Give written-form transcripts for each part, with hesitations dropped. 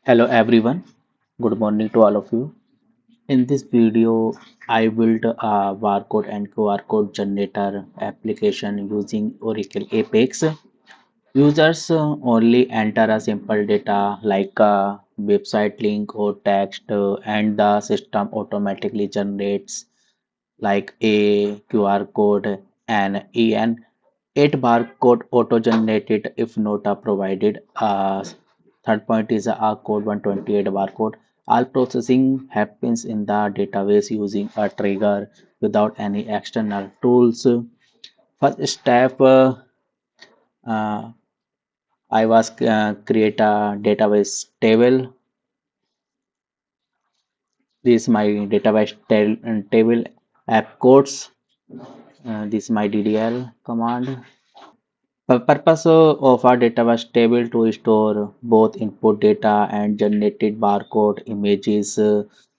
Hello everyone, good morning to all of you. In this video, I built a barcode and QR code generator application using Oracle Apex. Users only enter a simple data like a website link or text, and the system automatically generates like a QR code and EN 8 barcode auto-generated if not provided. Third point is a code 128 barcode. All processing happens in the database using a trigger without any external tools. First step, uh, I was create a database table. This is my table app codes. This is my DDL command. The purpose of a database table to store both input data and generated barcode images.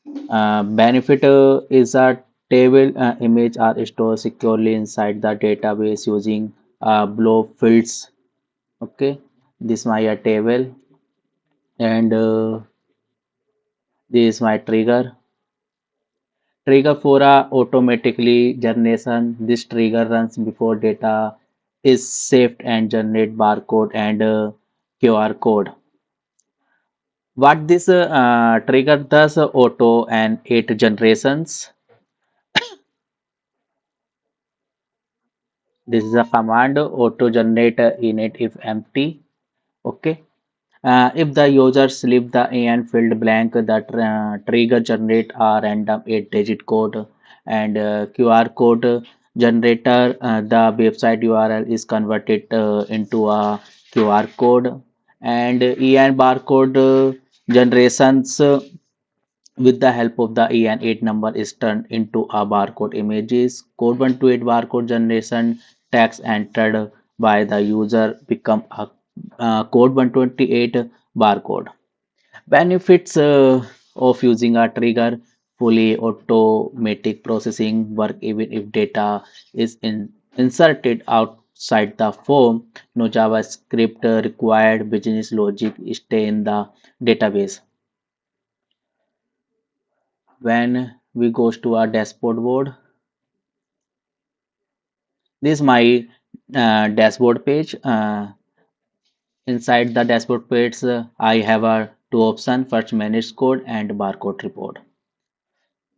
Benefit is a table image are stored securely inside the database using BLOB fields. Okay, this is my table, and this is my trigger. Trigger for a automatically generation. This trigger runs before data is saved and generate barcode and QR code. What this trigger does auto and 8 generations. This is a command auto generate init if empty. Okay. If the users leave the AN field blank, the trigger generate a random 8-digit code and QR code generator. The website URL is converted into a QR code and EN barcode generations. With the help of the EN8 number is turned into a barcode images. Code 128 barcode generation tags entered by the user become a code 128 barcode. Benefits of using a trigger: fully automatic processing work even if data is inserted outside the form. No JavaScript required. Business logic stay in the database. When we goes to our dashboard board, this is my dashboard page. Inside the dashboard page, I have two options: first, manage code and barcode report.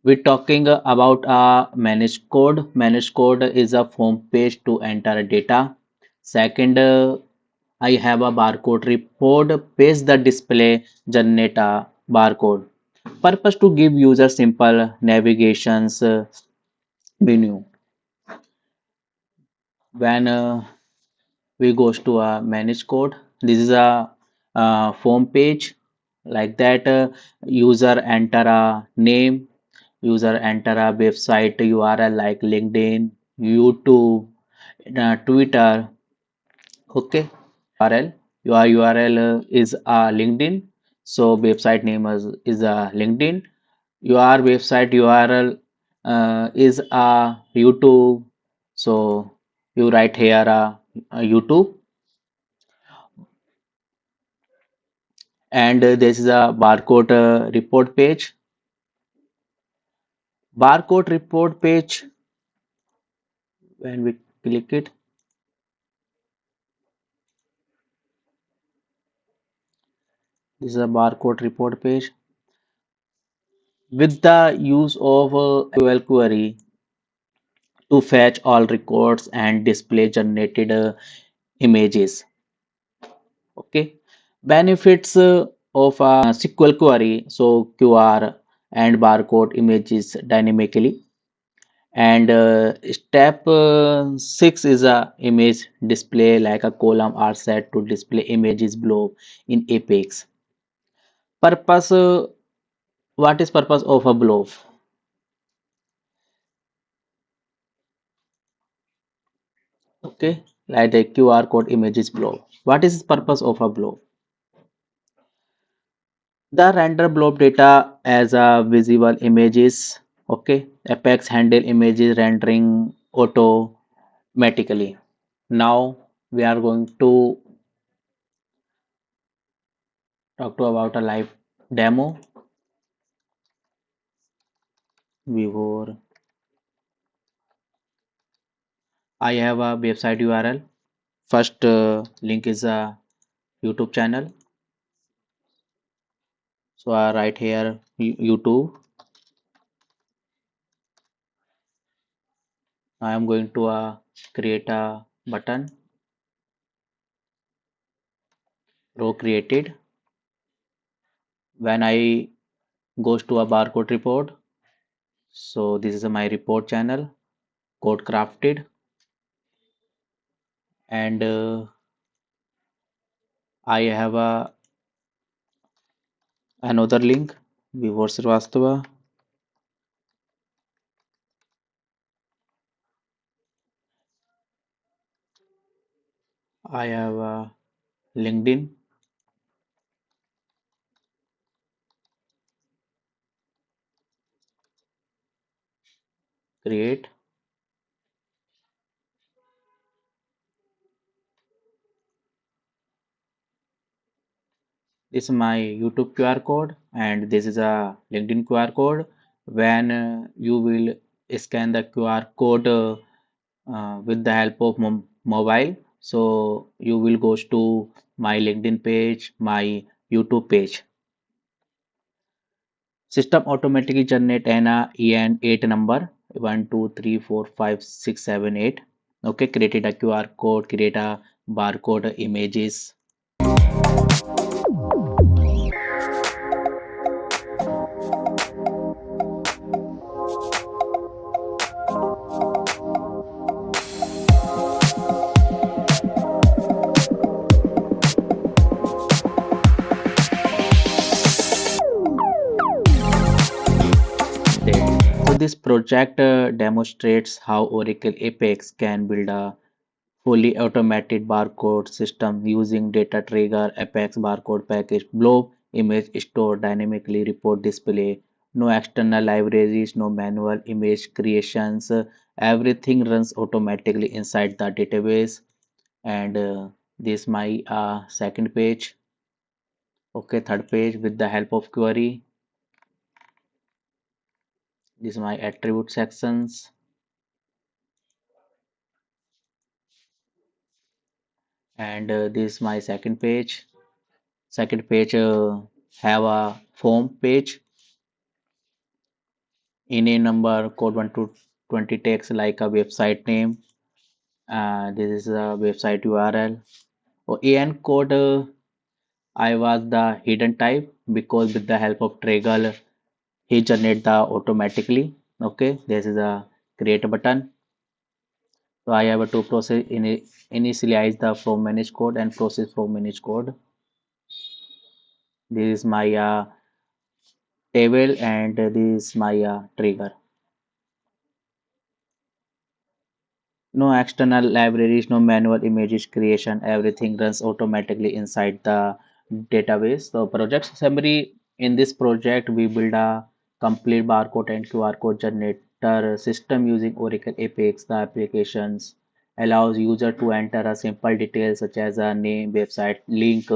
We're talking about managed code. Managed code is a form page to enter data. Second, I have a barcode report page the display generate a barcode. Purpose to give user simple navigations menu. When we goes to a manage code, this is a form page like that. User enter a name, user enter a website URL like LinkedIn, YouTube, Twitter. Okay, URL, your URL is a LinkedIn, so website name is a LinkedIn. Your website URL is a YouTube, so you write here a YouTube. And this is a barcode report page. Barcode report page, when we click it, this is a barcode report page. With the use of SQL query to fetch all records and display generated images. Okay. Benefits of a SQL query, so QR and barcode images dynamically. And step 6 is a image display like a column are set to display images below in Apex. Purpose, what is purpose of a blob? Okay, like the QR code images blob. What is purpose of a blob? The render blob data as a visible images. Okay, Apex handle images rendering automatically. Now we are going to talk to about a live demo before I have a website URL. First link is a YouTube channel. So I write here YouTube. I am going to create a button, row created. When I goes to a barcode report, so this is my report channel, code crafted, and I have a another link, Vivor Srivastava. I have a LinkedIn, create. This is my YouTube QR code, and this is a LinkedIn QR code. When you will scan the QR code with the help of mobile, so you will goes to my LinkedIn page, my YouTube page. System automatically generate an EN8 number 1 2 3 4 5 6 7 8. Okay, created a QR code, create a barcode images. There. So this project demonstrates how Oracle Apex can build a fully automated barcode system using data trigger, Apex barcode package, BLOB, image store, dynamically report display, no external libraries, no manual image creations, everything runs automatically inside the database. And this my second page, okay, third page with the help of query. This is my attribute sections, and this is my second page. Second page have a form page, in a number, code 1 to 20 text like a website name. This is a website URL. Oh, AN code, I was the hidden type because with the help of Trigger, he generate the automatically. Okay, this is a create button. So I have to process initialize the from manage code and process from manage code. This is my table, and this is my trigger. No external libraries, no manual images creation, everything runs automatically inside the database. So project summary, in this project, we build a complete barcode and QR code generator system using Oracle Apex. The applications allows user to enter a simple details such as a name, website link,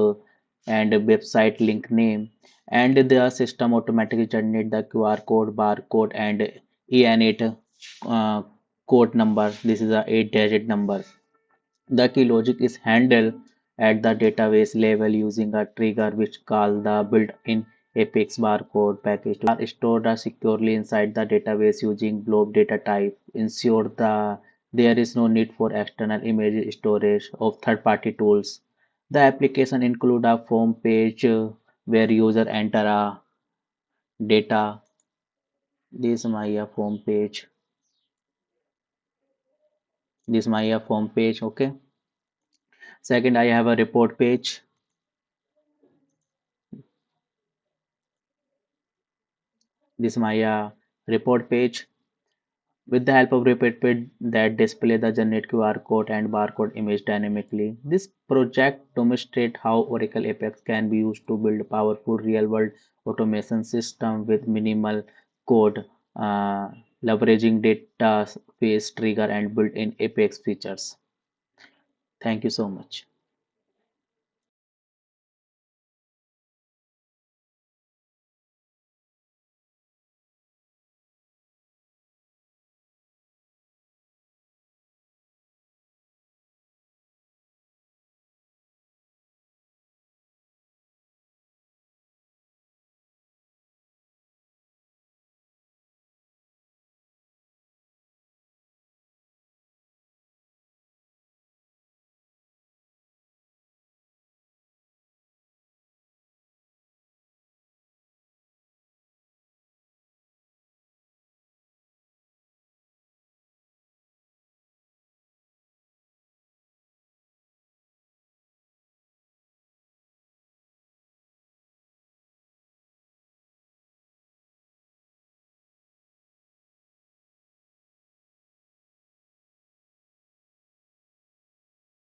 and a website link name. And the system automatically generate the QR code, barcode, and EN8 uh, code number. This is a 8-digit number. The key logic is handled at the database level using a trigger which call the built-in Apex barcode package are stored securely inside the database using BLOB data type. Ensure there is no need for external image storage of third-party tools. The application include a form page where user enter a data. This is my form page. This is my form page. Okay. Second, I have a report page. This is my report page. With the help of report page that display the generate QR code and barcode image dynamically. This project demonstrates how Oracle Apex can be used to build powerful real-world automation system with minimal code, uh, leveraging data space trigger and built-in Apex features. Thank you so much.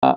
uh,